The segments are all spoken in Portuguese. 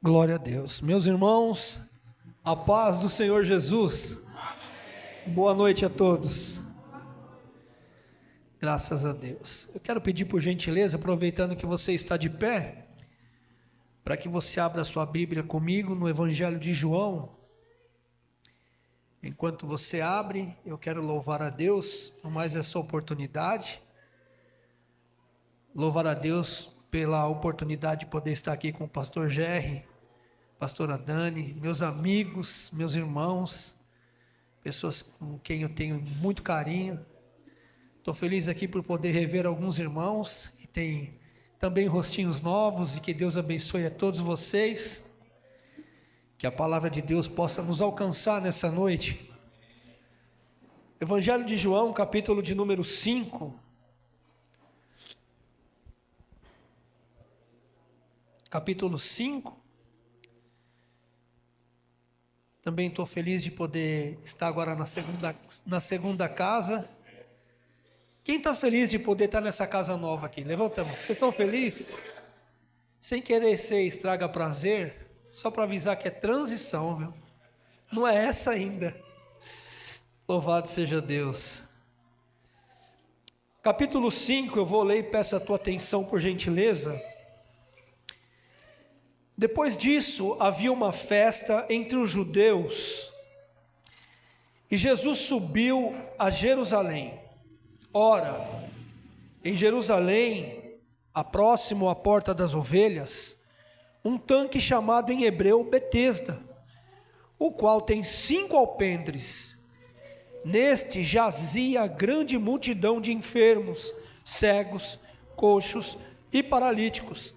Glória a Deus. Meus irmãos, a paz do Senhor Jesus. Boa noite a todos. Graças a Deus. Eu quero pedir por gentileza, aproveitando que você está de pé, para que você abra a sua Bíblia comigo no Evangelho de João. Enquanto você abre, eu quero louvar a Deus por mais essa oportunidade. Louvar a Deus pela oportunidade de poder estar aqui com o pastor Jerry, pastora Dani, meus amigos, meus irmãos, pessoas com quem eu tenho muito carinho. Estou feliz aqui por poder rever alguns irmãos, e tem também rostinhos novos, e que Deus abençoe a todos vocês, que a palavra de Deus possa nos alcançar nessa noite. Evangelho de João, capítulo de número 5. Capítulo 5. Também estou feliz de poder estar agora na segunda casa. Quem está feliz de poder estar nessa casa nova aqui? Levanta a mão. Vocês estão felizes? Sem querer ser estraga prazer, só para avisar que é transição, viu? Não é essa ainda. Louvado seja Deus. Capítulo 5, eu vou ler e peço a tua atenção por gentileza. Depois disso, havia uma festa entre os judeus, e Jesus subiu a Jerusalém. Ora, em Jerusalém, próximo à porta das ovelhas, um tanque chamado em hebreu Betesda, o qual tem 5 alpendres. Neste jazia grande multidão de enfermos, cegos, coxos e paralíticos,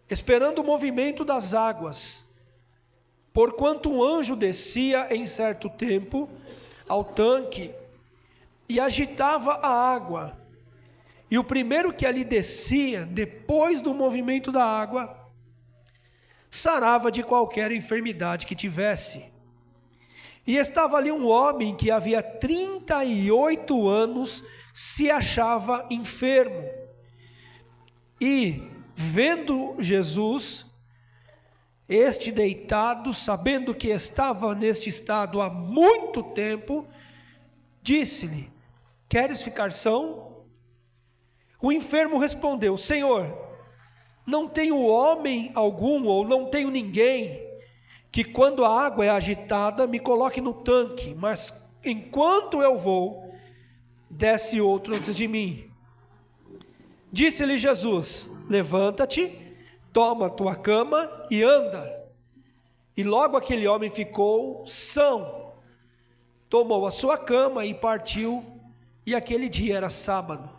esperando o movimento das águas, porquanto um anjo descia em certo tempo ao tanque e agitava a água, e o primeiro que ali descia, depois do movimento da água, sarava de qualquer enfermidade que tivesse. E estava ali um homem que havia 38 anos se achava enfermo, e vendo Jesus, este deitado, sabendo que estava neste estado há muito tempo, disse-lhe: queres ficar são? O enfermo respondeu: Senhor, não tenho homem algum, ou não tenho ninguém, que quando a água é agitada me coloque no tanque, mas enquanto eu vou, desce outro antes de mim. Disse-lhe Jesus: levanta-te, toma a tua cama e anda. E logo aquele homem ficou são, tomou a sua cama e partiu, e aquele dia era sábado.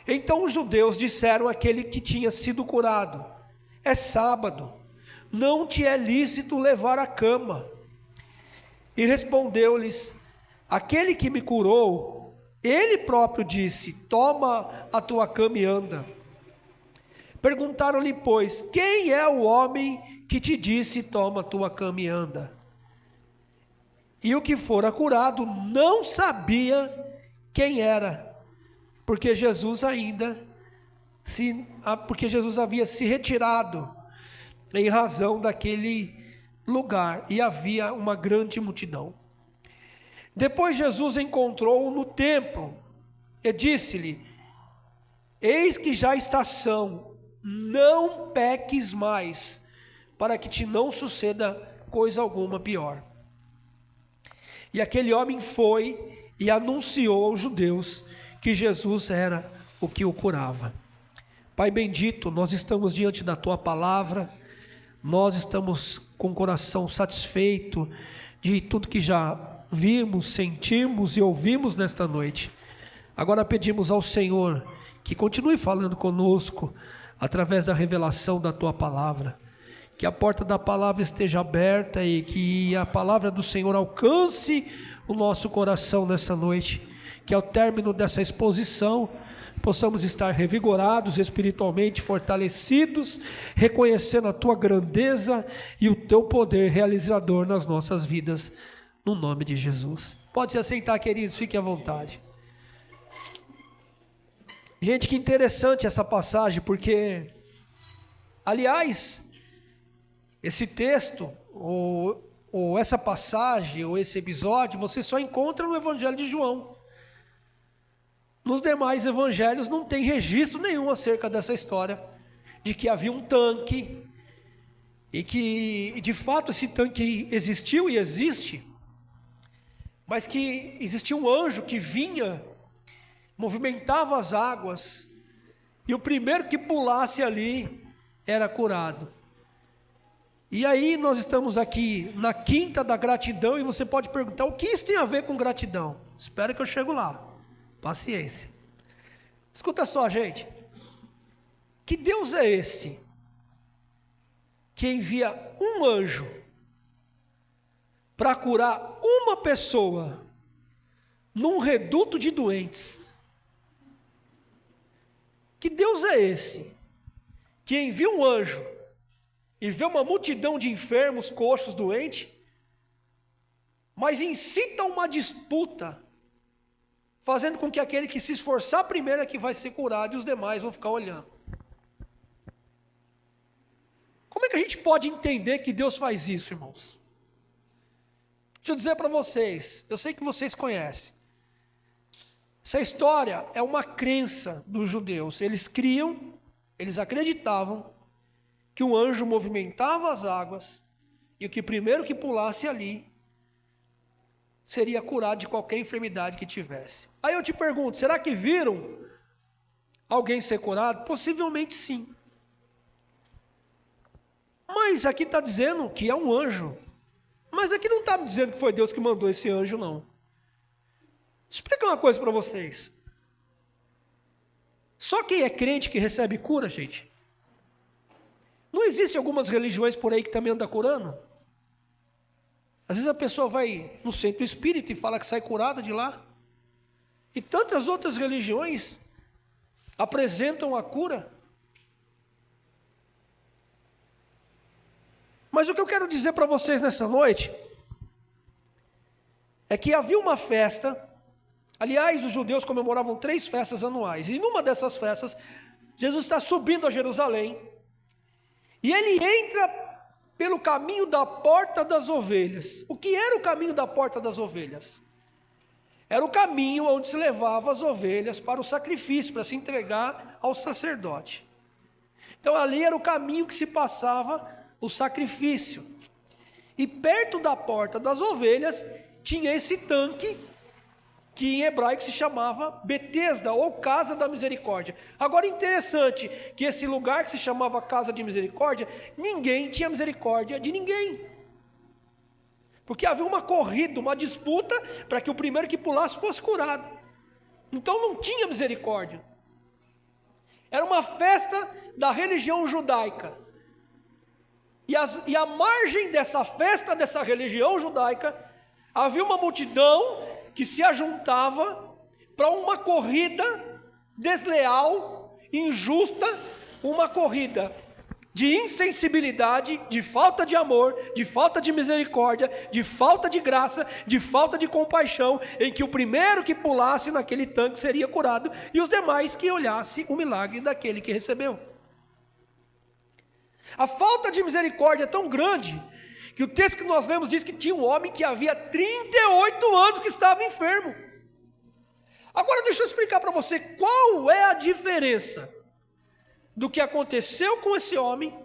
Então os judeus disseram àquele que tinha sido curado: é sábado, não te é lícito levar a cama. E respondeu-lhes: aquele que me curou, ele próprio disse: toma a tua cama e anda. Perguntaram-lhe, pois, quem é o homem que te disse: toma a tua cama e anda? E o que fora curado não sabia quem era, porque Jesus havia se retirado em razão daquele lugar, e havia uma grande multidão. Depois Jesus encontrou-o no templo e disse-lhe: eis que já está são, não peques mais, para que te não suceda coisa alguma pior. E aquele homem foi e anunciou aos judeus que Jesus era o que o curava. Pai bendito, nós estamos diante da tua palavra, nós estamos com o coração satisfeito de tudo que já vimos, sentimos e ouvimos nesta noite. Agora pedimos ao Senhor que continue falando conosco através da revelação da tua palavra, que a porta da palavra esteja aberta e que a palavra do Senhor alcance o nosso coração nessa noite, que ao término dessa exposição possamos estar revigorados espiritualmente, fortalecidos, reconhecendo a tua grandeza e o teu poder realizador nas nossas vidas, no nome de Jesus. Pode se assentar, queridos, fiquem à vontade. Gente, que interessante essa passagem, porque, aliás, Esse texto, ou essa passagem, ou esse episódio, você só encontra no Evangelho de João. Nos demais evangelhos não tem registro nenhum acerca dessa história, de que havia um tanque, e que de fato esse tanque existiu e existe, mas que existia um anjo que vinha, movimentava as águas, e o primeiro que pulasse ali era curado. E aí nós estamos aqui na quinta da gratidão, e você pode perguntar, o que isso tem a ver com gratidão? Espera que eu chego lá, paciência. Escuta só, gente, que Deus é esse que envia um anjo para curar uma pessoa num reduto de doentes? Que Deus é esse que envia um anjo e vê uma multidão de enfermos, coxos, doentes, mas incita uma disputa, fazendo com que aquele que se esforçar primeiro é que vai ser curado e os demais vão ficar olhando? Como é que a gente pode entender que Deus faz isso, irmãos? Deixa eu dizer para vocês, eu sei que vocês conhecem. Essa história é uma crença dos judeus. Eles criam, eles acreditavam que um anjo movimentava as águas e o que primeiro que pulasse ali seria curado de qualquer enfermidade que tivesse. Aí eu te pergunto, será que viram alguém ser curado? Possivelmente sim. Mas aqui está dizendo que é um anjo. Mas aqui não está dizendo que foi Deus que mandou esse anjo, não. Deixa eu explicar uma coisa para vocês. Só quem é crente que recebe cura, gente. Não existem algumas religiões por aí que também andam curando? Às vezes a pessoa vai no centro espírita e fala que sai curada de lá. E tantas outras religiões apresentam a cura. Mas o que eu quero dizer para vocês nessa noite é que havia uma festa. Aliás, os judeus comemoravam 3 festas anuais. E numa dessas festas, Jesus está subindo a Jerusalém. E ele entra pelo caminho da porta das ovelhas. O que era o caminho da porta das ovelhas? Era o caminho onde se levava as ovelhas para o sacrifício, para se entregar ao sacerdote. Então ali era o caminho que se passava o sacrifício. E perto da porta das ovelhas tinha esse tanque, que em hebraico se chamava Betesda, ou Casa da Misericórdia. Agora interessante, que esse lugar que se chamava Casa de Misericórdia, ninguém tinha misericórdia de ninguém. Porque havia uma corrida, uma disputa, para que o primeiro que pulasse fosse curado. Então não tinha misericórdia. Era uma festa da religião judaica. E à margem dessa festa, dessa religião judaica, havia uma multidão que se ajuntava para uma corrida desleal, injusta, uma corrida de insensibilidade, de falta de amor, de falta de misericórdia, de falta de graça, de falta de compaixão, em que o primeiro que pulasse naquele tanque seria curado e os demais que olhassem o milagre daquele que recebeu. A falta de misericórdia é tão grande que o texto que nós lemos diz que tinha um homem que havia 38 anos que estava enfermo. Agora deixa eu explicar para você qual é a diferença do que aconteceu com esse homem,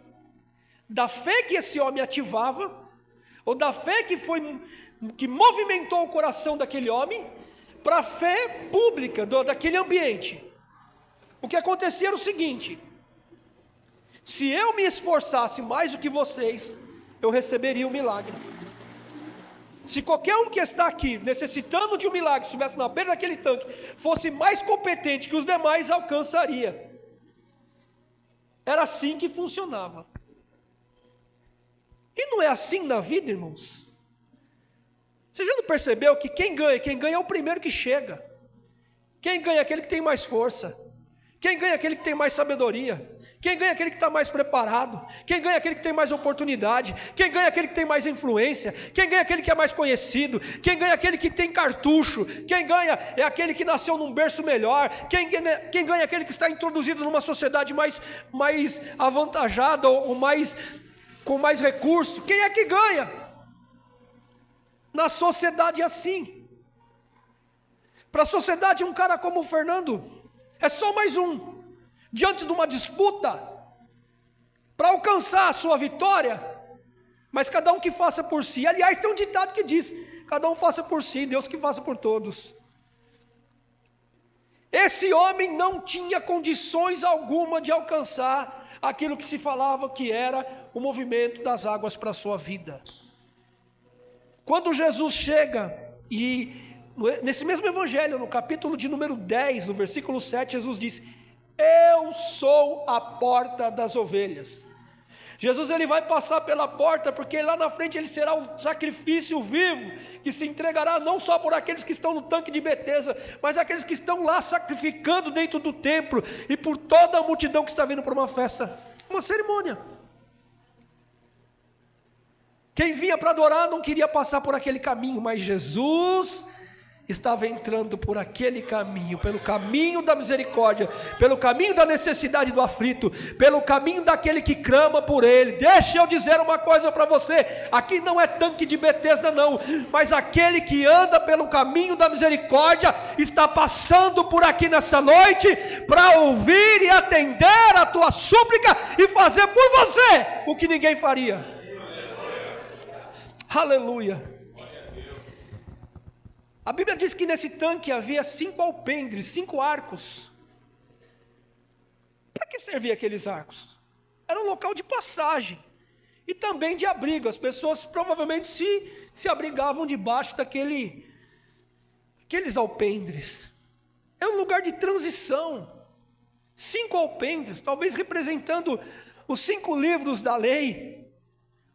da fé que esse homem ativava, ou da fé que movimentou o coração daquele homem, para a fé pública daquele ambiente. O que acontecia era o seguinte: se eu me esforçasse mais do que vocês, eu receberia um milagre. Se qualquer um que está aqui necessitando de um milagre, estivesse na beira daquele tanque, fosse mais competente que os demais, alcançaria. Era assim que funcionava. E não é assim na vida, irmãos? Você já não percebeu que quem ganha é o primeiro que chega. Quem ganha é aquele que tem mais força. Quem ganha é aquele que tem mais sabedoria. Quem ganha é aquele que está mais preparado. Quem ganha é aquele que tem mais oportunidade. Quem ganha é aquele que tem mais influência. Quem ganha é aquele que é mais conhecido. Quem ganha é aquele que tem cartucho. Quem ganha é aquele que nasceu num berço melhor. Quem ganha é aquele que está introduzido numa sociedade mais avantajada ou mais com mais recurso, quem é que ganha? Na sociedade é assim. Para a sociedade, um cara como o Fernando é só mais um, diante de uma disputa, para alcançar a sua vitória, mas cada um que faça por si. Aliás, tem um ditado que diz, cada um faça por si, Deus que faça por todos. Esse homem não tinha condições alguma de alcançar aquilo que se falava que era o movimento das águas para a sua vida. Quando Jesus chega, e nesse mesmo evangelho, no capítulo de número 10, no versículo 7, Jesus diz: eu sou a porta das ovelhas. Jesus ele vai passar pela porta, porque lá na frente ele será um sacrifício vivo, que se entregará não só por aqueles que estão no tanque de Betesda, mas aqueles que estão lá sacrificando dentro do templo, e por toda a multidão que está vindo para uma festa, uma cerimônia. Quem vinha para adorar não queria passar por aquele caminho, mas Jesus estava entrando por aquele caminho, pelo caminho da misericórdia, pelo caminho da necessidade do aflito, pelo caminho daquele que clama por ele. Deixa eu dizer uma coisa para você, aqui não é tanque de Betesda não, mas aquele que anda pelo caminho da misericórdia, está passando por aqui nessa noite, para ouvir e atender a tua súplica, e fazer por você o que ninguém faria. Aleluia. A Bíblia diz que nesse tanque havia 5 alpendres, 5 arcos. Para que serviam aqueles arcos? Era um local de passagem e também de abrigo. As pessoas provavelmente se abrigavam debaixo aqueles alpendres. É um lugar de transição. 5 alpendres, talvez representando os 5 livros da lei.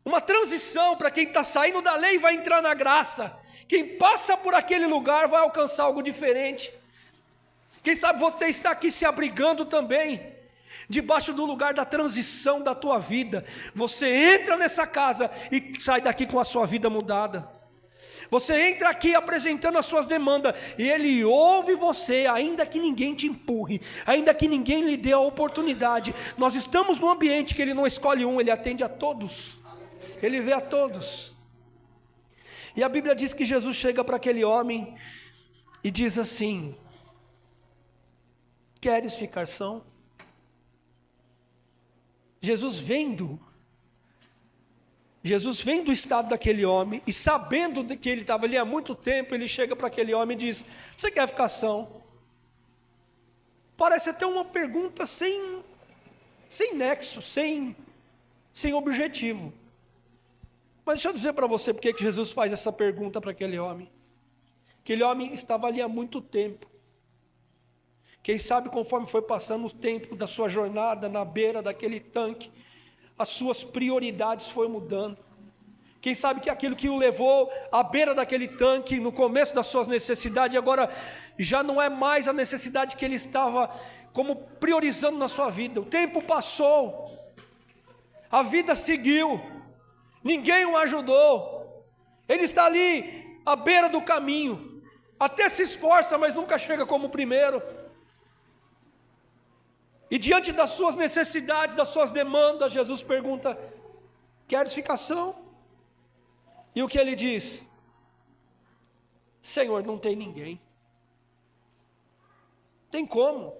Uma transição para quem está saindo da lei e vai entrar na graça. Quem passa por aquele lugar vai alcançar algo diferente. Quem sabe você está aqui se abrigando também, debaixo do lugar da transição da tua vida. Você entra nessa casa e sai daqui com a sua vida mudada. Você entra aqui apresentando as suas demandas, e Ele ouve você, ainda que ninguém te empurre, ainda que ninguém lhe dê a oportunidade. Nós estamos num ambiente que Ele não escolhe um, Ele atende a todos, Ele vê a todos. E a Bíblia diz que Jesus chega para aquele homem e diz assim: queres ficar são? Jesus vendo do estado daquele homem, e sabendo que ele estava ali há muito tempo, ele chega para aquele homem e diz: você quer ficar são? Parece até uma pergunta sem nexo, sem objetivo. Mas deixa eu dizer para você porque que Jesus faz essa pergunta para aquele homem. Aquele homem estava ali há muito tempo. Quem sabe conforme foi passando o tempo da sua jornada na beira daquele tanque, as suas prioridades foram mudando. Quem sabe que aquilo que o levou à beira daquele tanque, no começo das suas necessidades, agora já não é mais a necessidade que ele estava como priorizando na sua vida. O tempo passou, a vida seguiu, ninguém o ajudou, ele está ali à beira do caminho, até se esforça, mas nunca chega como o primeiro. E diante das suas necessidades, das suas demandas, Jesus pergunta: queres ficar são? E o que ele diz? Senhor, não tem ninguém. Tem como?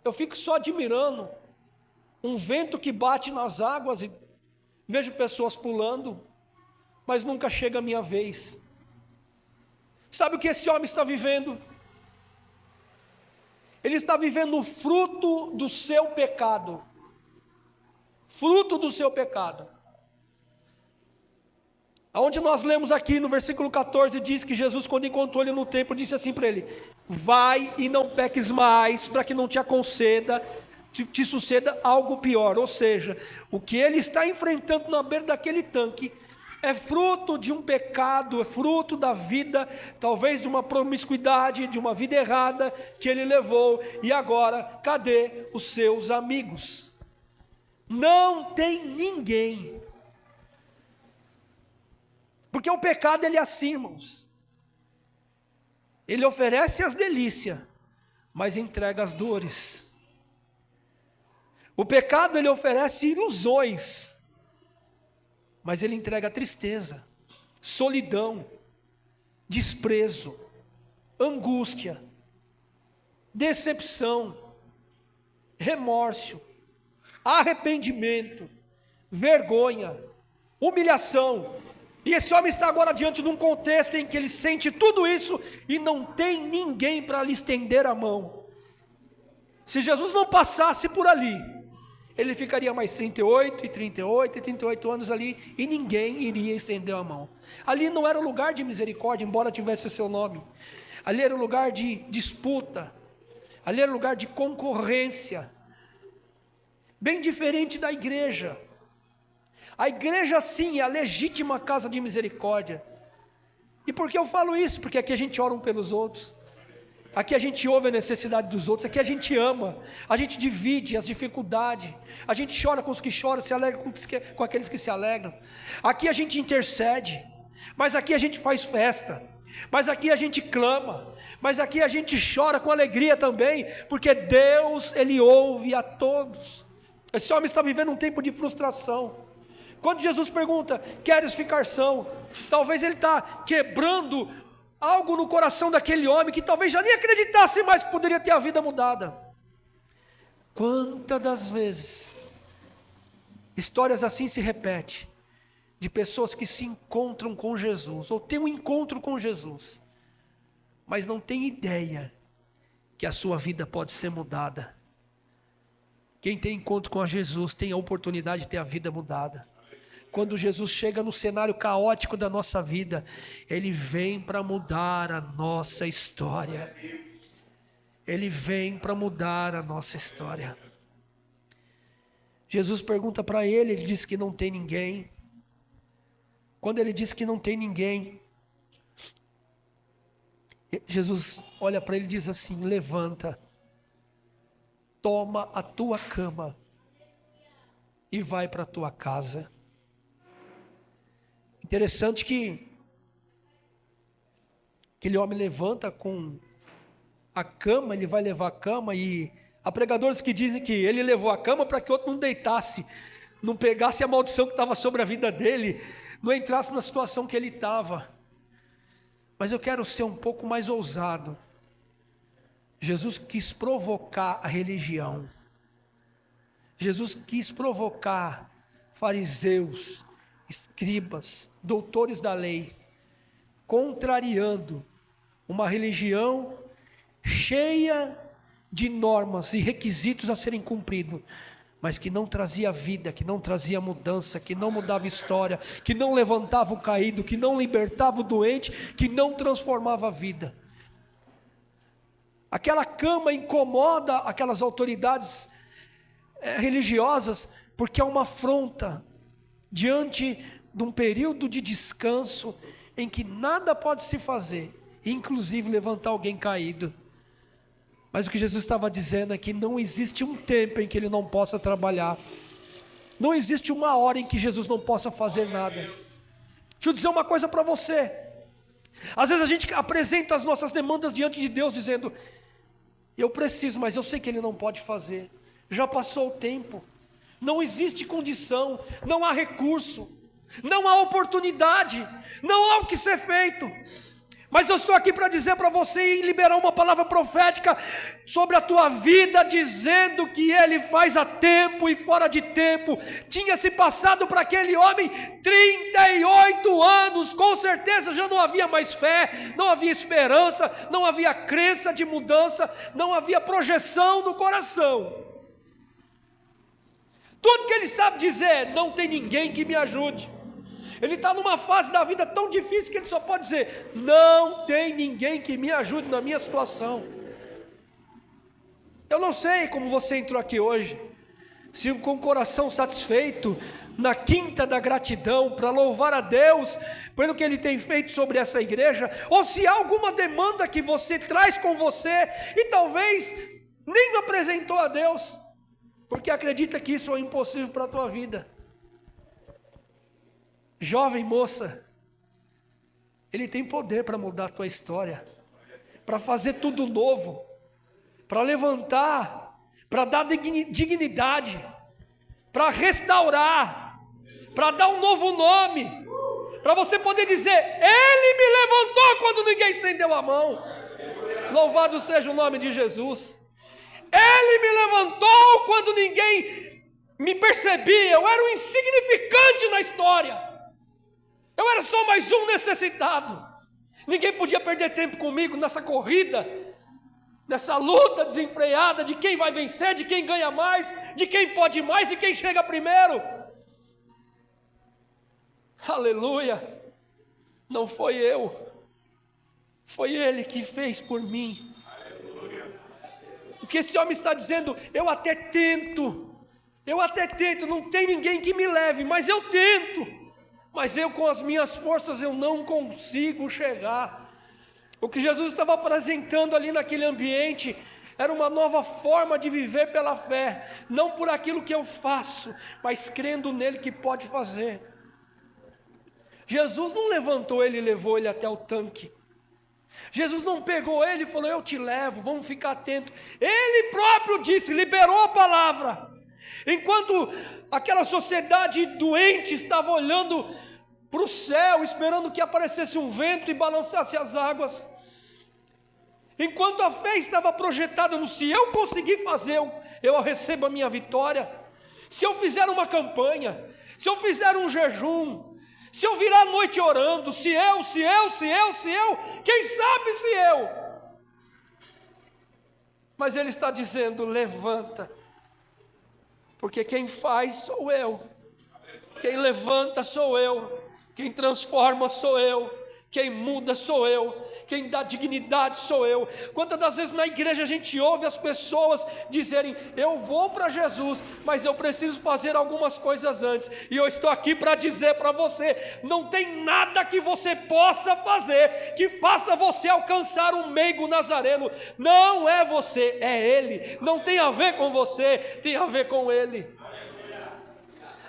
Eu fico só admirando um vento que bate nas águas e vejo pessoas pulando, mas nunca chega a minha vez. Sabe o que esse homem está vivendo? Ele está vivendo o fruto do seu pecado. Fruto do seu pecado. Aonde nós lemos aqui no versículo 14, diz que Jesus, quando encontrou ele no templo, disse assim para ele: vai e não peques mais, para que não te suceda algo pior. Ou seja, o que ele está enfrentando na beira daquele tanque é fruto de um pecado, é fruto da vida, talvez de uma promiscuidade, de uma vida errada que ele levou. E agora, cadê os seus amigos? Não tem ninguém. Porque o pecado ele é assim, irmãos. Ele oferece as delícias, mas entrega as dores. O pecado ele oferece ilusões, mas ele entrega tristeza, solidão, desprezo, angústia, decepção, remorso, arrependimento, vergonha, humilhação. E esse homem está agora diante de um contexto em que ele sente tudo isso e não tem ninguém para lhe estender a mão. Se Jesus não passasse por ali, ele ficaria mais 38 anos ali e ninguém iria estender a mão. Ali não era lugar de misericórdia, embora tivesse o seu nome. Ali era lugar de disputa, ali era lugar de concorrência, bem diferente da igreja. A igreja sim é a legítima casa de misericórdia. E por que eu falo isso? Porque aqui a gente ora um pelos outros, aqui a gente ouve a necessidade dos outros, aqui a gente ama, a gente divide as dificuldades, a gente chora com os que choram, se alegra com aqueles que se alegram, aqui a gente intercede, mas aqui a gente faz festa, mas aqui a gente clama, mas aqui a gente chora com alegria também, porque Deus, Ele ouve a todos. Esse homem está vivendo um tempo de frustração. Quando Jesus pergunta, queres ficar são? Talvez ele está quebrando algo no coração daquele homem, que talvez já nem acreditasse mais que poderia ter a vida mudada. Quantas das vezes, histórias assim se repetem, de pessoas que se encontram com Jesus, ou têm um encontro com Jesus, mas não têm ideia que a sua vida pode ser mudada. Quem tem encontro com Jesus tem a oportunidade de ter a vida mudada. Quando Jesus chega no cenário caótico da nossa vida, Ele vem para mudar a nossa história. Ele vem para mudar a nossa história. Jesus pergunta para ele diz que não tem ninguém. Quando ele diz que não tem ninguém, Jesus olha para ele e diz assim, levanta, toma a tua cama e vai para a tua casa. Interessante que aquele homem levanta com a cama, ele vai levar a cama, e há pregadores que dizem que ele levou a cama para que outro não deitasse, não pegasse a maldição que estava sobre a vida dele, não entrasse na situação que ele estava. Mas eu quero ser um pouco mais ousado. Jesus quis provocar a religião. Jesus quis provocar fariseus, escribas, doutores da lei, contrariando uma religião cheia de normas e requisitos a serem cumpridos, mas que não trazia vida, que não trazia mudança, que não mudava história, que não levantava o caído, que não libertava o doente, que não transformava a vida. Aquela cama incomoda aquelas autoridades religiosas, porque é uma afronta diante de um período de descanso em que nada pode se fazer, inclusive levantar alguém caído. Mas o que Jesus estava dizendo é que não existe um tempo em que Ele não possa trabalhar, não existe uma hora em que Jesus não possa fazer nada. Deixa eu dizer uma coisa para você, às vezes a gente apresenta as nossas demandas diante de Deus dizendo, eu preciso, mas eu sei que Ele não pode fazer, já passou o tempo, não existe condição, não há recurso, não há oportunidade, não há o que ser feito. Mas eu estou aqui para dizer para você e liberar uma palavra profética sobre a tua vida, dizendo que Ele faz a tempo e fora de tempo. Tinha se passado para aquele homem 38 anos, com certeza já não havia mais fé, não havia esperança, não havia crença de mudança, não havia projeção no coração. Tudo que ele sabe dizer, não tem ninguém que me ajude. Ele está numa fase da vida tão difícil que ele só pode dizer, não tem ninguém que me ajude na minha situação. Eu não sei como você entrou aqui hoje, se com o coração satisfeito, na quinta da gratidão, para louvar a Deus pelo que Ele tem feito sobre essa igreja, ou se há alguma demanda que você traz com você, e talvez nem apresentou a Deus, porque acredita que isso é impossível para a tua vida. Jovem moça, Ele tem poder para mudar a tua história, para fazer tudo novo, para levantar, para dar dignidade, para restaurar, para dar um novo nome, para você poder dizer: Ele me levantou quando ninguém estendeu a mão. Louvado seja o nome de Jesus. Ele me levantou quando ninguém me percebia. Eu era um insignificante na história. Eu era só mais um necessitado. Ninguém podia perder tempo comigo nessa corrida, nessa luta desenfreada de quem vai vencer, de quem ganha mais, de quem pode mais e quem chega primeiro. Aleluia. Não foi eu, foi Ele que fez por mim. O que esse homem está dizendo: eu até tento, não tem ninguém que me leve, mas eu tento, mas eu com as minhas forças eu não consigo chegar. O que Jesus estava apresentando ali naquele ambiente era uma nova forma de viver pela fé, não por aquilo que eu faço, mas crendo nele que pode fazer. Jesus não levantou ele e levou ele até o tanque. Jesus não pegou ele e falou: eu te levo, vamos ficar atento. Ele próprio disse, liberou a palavra. Enquanto aquela sociedade doente estava olhando para o céu, esperando que aparecesse um vento e balançasse as águas. Enquanto a fé estava projetada no: se eu conseguir fazer, eu recebo a minha vitória. Se eu fizer uma campanha, se eu fizer um jejum, se eu virar a noite orando, se eu, quem sabe se eu. Mas ele está dizendo: levanta, porque quem faz sou eu, quem levanta sou eu, quem transforma sou eu, quem muda sou eu, quem dá dignidade sou eu. Quantas das vezes na igreja a gente ouve as pessoas dizerem: eu vou para Jesus, mas eu preciso fazer algumas coisas antes. E eu estou aqui para dizer para você: não tem nada que você possa fazer que faça você alcançar um meigo nazareno. Não é você, é Ele. Não tem a ver com você, tem a ver com Ele.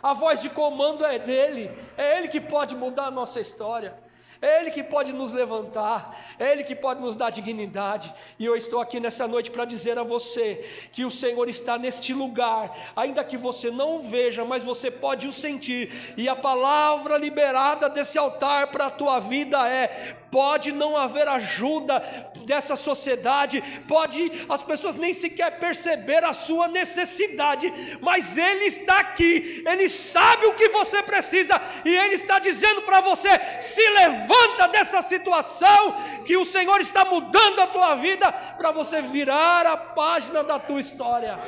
A voz de comando é dele, é Ele que pode mudar a nossa história. É Ele que pode nos levantar, é Ele que pode nos dar dignidade. E eu estou aqui nessa noite para dizer a você que o Senhor está neste lugar, ainda que você não o veja, mas você pode o sentir. E a palavra liberada desse altar para a tua vida é: pode não haver ajuda dessa sociedade, pode as pessoas nem sequer perceber a sua necessidade, mas Ele está aqui, Ele sabe o que você precisa, e Ele está dizendo para você: se levanta dessa situação, que o Senhor está mudando a tua vida, para você virar a página da tua história.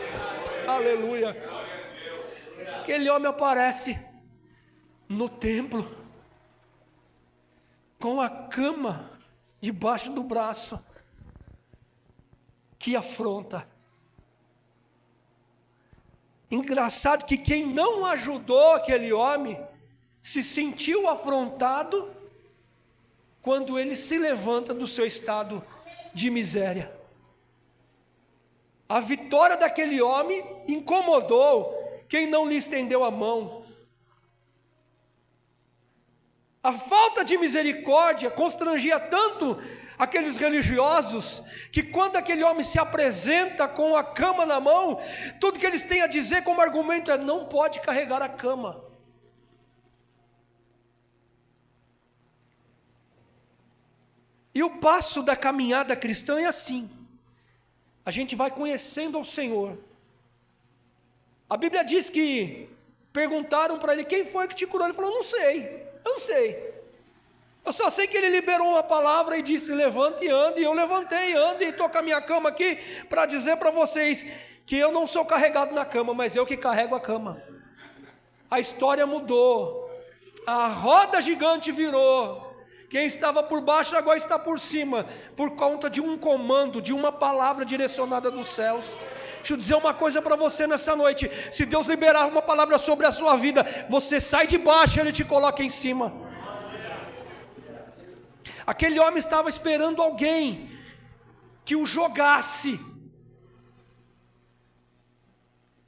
Aleluia. Aquele homem aparece no templo, com a cama debaixo do braço. Que afronta. Engraçado que quem não ajudou aquele homem se sentiu afrontado quando ele se levanta do seu estado de miséria. A vitória daquele homem incomodou quem não lhe estendeu a mão. A falta de misericórdia constrangia tanto aqueles religiosos, que quando aquele homem se apresenta com a cama na mão, tudo que eles têm a dizer como argumento é: não pode carregar a cama. E o passo da caminhada cristã é assim: a gente vai conhecendo ao Senhor. A Bíblia diz que perguntaram para ele: quem foi que te curou? Ele falou: eu não sei. Eu só sei que ele liberou uma palavra e disse: levante e ande. E eu levantei e ando e estou com a minha cama aqui para dizer para vocês que eu não sou carregado na cama, mas eu que carrego a cama. A história mudou, a roda gigante virou. Quem estava por baixo agora está por cima, por conta de um comando, de uma palavra direcionada dos céus. Deixa eu dizer uma coisa para você nessa noite: se Deus liberar uma palavra sobre a sua vida, você sai de baixo e Ele te coloca em cima. Aquele homem estava esperando alguém que o jogasse.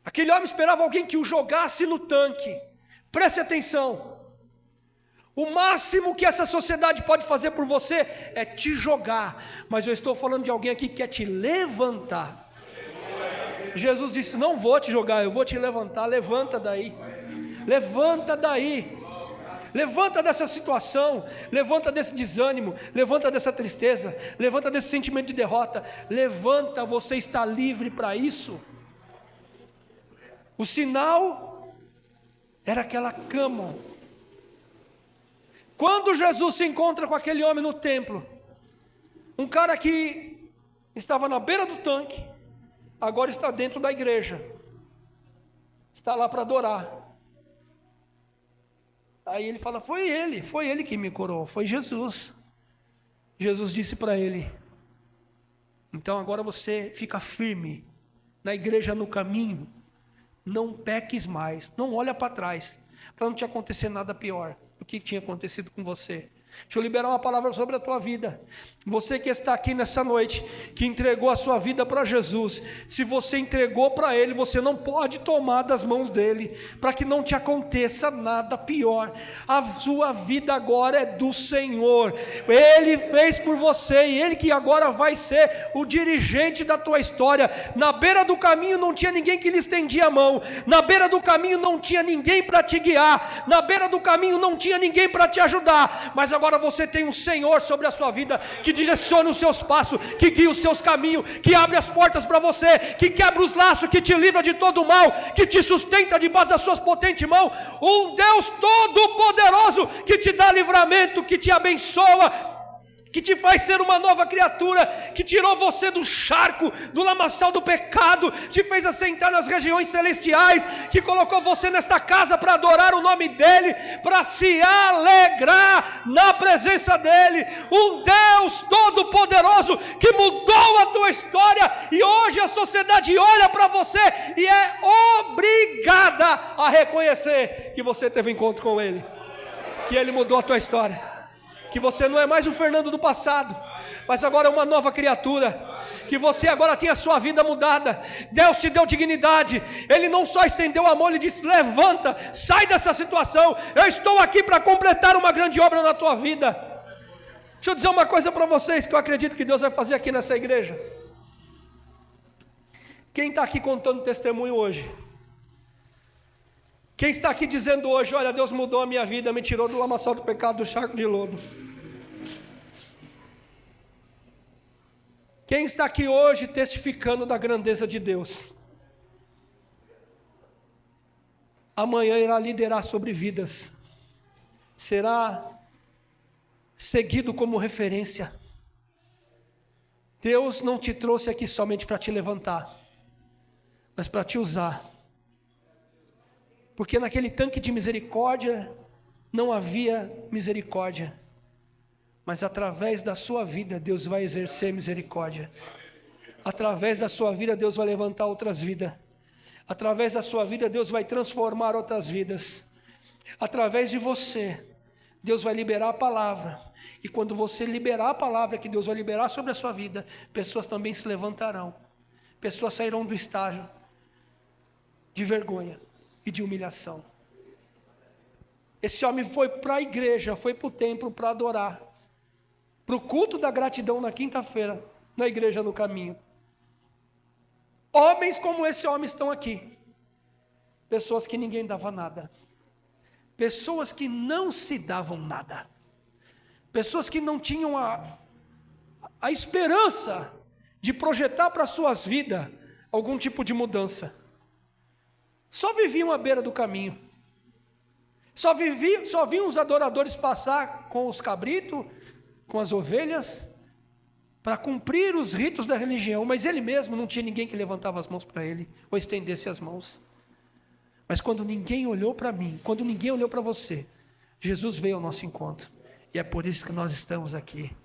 Aquele homem esperava alguém que o jogasse no tanque. Preste atenção. O máximo que essa sociedade pode fazer por você é te jogar. Mas eu estou falando de alguém aqui que quer te levantar. Jesus disse: não vou te jogar, eu vou te levantar. Levanta daí. Levanta daí. Levanta dessa situação, levanta desse desânimo, levanta dessa tristeza, levanta desse sentimento de derrota. Levanta, você está livre para isso. O sinal era aquela cama. Quando Jesus se encontra com aquele homem no templo, um cara que estava na beira do tanque, agora está dentro da igreja, está lá para adorar. Aí ele fala, foi ele que me curou, foi Jesus. Jesus disse para ele, então agora você fica firme, na igreja no caminho, não peques mais, não olha para trás, para não te acontecer nada pior do que tinha acontecido com você. Deixa eu liberar uma palavra sobre a tua vida. Você que está aqui nessa noite, que entregou a sua vida para Jesus, se você entregou para Ele, você não pode tomar das mãos dEle, para que não te aconteça nada pior. A sua vida agora é do Senhor, Ele fez por você, e Ele que agora vai ser o dirigente da tua história. Na beira do caminho não tinha ninguém que lhe estendia a mão, na beira do caminho não tinha ninguém para te guiar, na beira do caminho não tinha ninguém para te ajudar, mas agora você tem um Senhor sobre a sua vida, que direciona os seus passos, que guia os seus caminhos, que abre as portas para você, que quebra os laços, que te livra de todo o mal, que te sustenta debaixo das suas potentes mãos. Um Deus todo poderoso, que te dá livramento, que te abençoa, que te faz ser uma nova criatura, que tirou você do charco, do lamaçal do pecado, te fez assentar nas regiões celestiais, que colocou você nesta casa para adorar o nome dEle, para se alegrar na presença dEle. Um Deus todo poderoso, que mudou a tua história, e hoje a sociedade olha para você e é obrigada a reconhecer que você teve encontro com Ele, que Ele mudou a tua história, que você não é mais o Fernando do passado, mas agora é uma nova criatura, que você agora tem a sua vida mudada. Deus te deu dignidade, Ele não só estendeu a mão, Ele disse, levanta, sai dessa situação, eu estou aqui para completar uma grande obra na tua vida. Deixa eu dizer uma coisa para vocês, que eu acredito que Deus vai fazer aqui nessa igreja. Quem está aqui contando testemunho hoje? Quem está aqui dizendo hoje, olha, Deus mudou a minha vida, me tirou do lamaçal do pecado, do charco de lodo? Quem está aqui hoje testificando da grandeza de Deus? Amanhã irá liderar sobre vidas, será seguido como referência. Deus não te trouxe aqui somente para te levantar, mas para te usar. Porque naquele tanque de misericórdia não havia misericórdia, mas através da sua vida Deus vai exercer misericórdia. Através da sua vida Deus vai levantar outras vidas. Através da sua vida Deus vai transformar outras vidas. Através de você Deus vai liberar a palavra. E quando você liberar a palavra que Deus vai liberar sobre a sua vida, pessoas também se levantarão. Pessoas sairão do estágio de vergonha e de humilhação. Esse homem foi para a igreja, foi para o templo para adorar, para o culto da gratidão na quinta-feira, na igreja no caminho. Homens como esse homem estão aqui, pessoas que ninguém dava nada, pessoas que não se davam nada, pessoas que não tinham a esperança de projetar para suas vidas algum tipo de mudança. Só viviam à beira do caminho. Só viam os adoradores passar com os cabritos, com as ovelhas, para cumprir os ritos da religião, mas ele mesmo não tinha ninguém que levantava as mãos para ele, ou estendesse as mãos. Mas quando ninguém olhou para mim, quando ninguém olhou para você, Jesus veio ao nosso encontro, e é por isso que nós estamos aqui,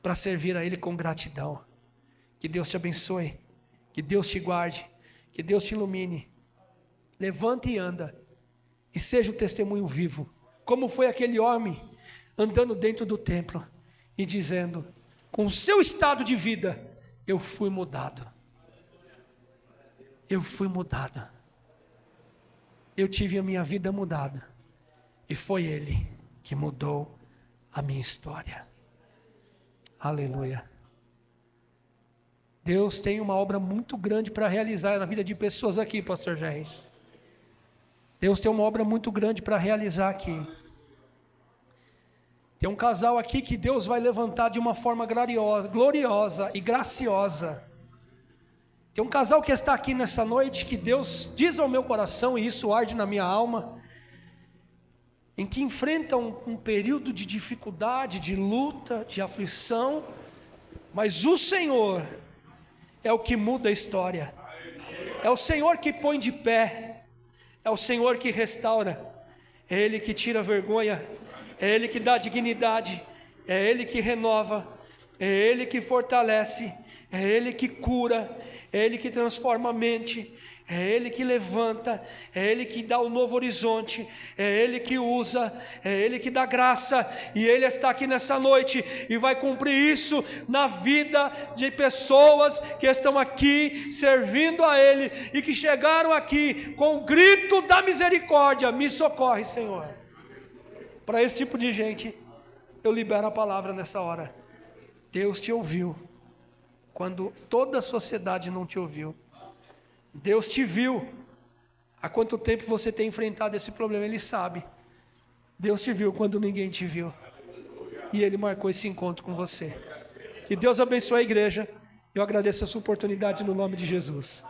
para servir a Ele com gratidão. Que Deus te abençoe, que Deus te guarde, que Deus te ilumine. Levanta e anda, e seja o testemunho vivo, como foi aquele homem andando dentro do templo e dizendo, com o seu estado de vida, eu fui mudado. Eu fui mudado. Eu tive a minha vida mudada, e foi Ele que mudou a minha história. Aleluia. Deus tem uma obra muito grande para realizar na vida de pessoas aqui, pastor Jair. Deus tem uma obra muito grande para realizar aqui. Tem um casal aqui que Deus vai levantar de uma forma gloriosa e graciosa. Tem um casal que está aqui nessa noite que Deus diz ao meu coração, e isso arde na minha alma, em que enfrentam um período de dificuldade, de luta, de aflição, mas o Senhor é o que muda a história. É o Senhor que põe de pé, é o Senhor que restaura, é Ele que tira a vergonha, é Ele que dá dignidade, é Ele que renova, é Ele que fortalece, é Ele que cura, é Ele que transforma a mente, é Ele que levanta, é Ele que dá um novo horizonte, é Ele que usa, é Ele que dá graça, e Ele está aqui nessa noite e vai cumprir isso na vida de pessoas que estão aqui servindo a Ele e que chegaram aqui com o grito da misericórdia: me socorre, Senhor. Para esse tipo de gente, eu libero a palavra nessa hora. Deus te ouviu quando toda a sociedade não te ouviu. Deus te viu. Há quanto tempo você tem enfrentado esse problema? Ele sabe. Deus te viu quando ninguém te viu. E Ele marcou esse encontro com você. Que Deus abençoe a igreja. Eu agradeço essa oportunidade no nome de Jesus.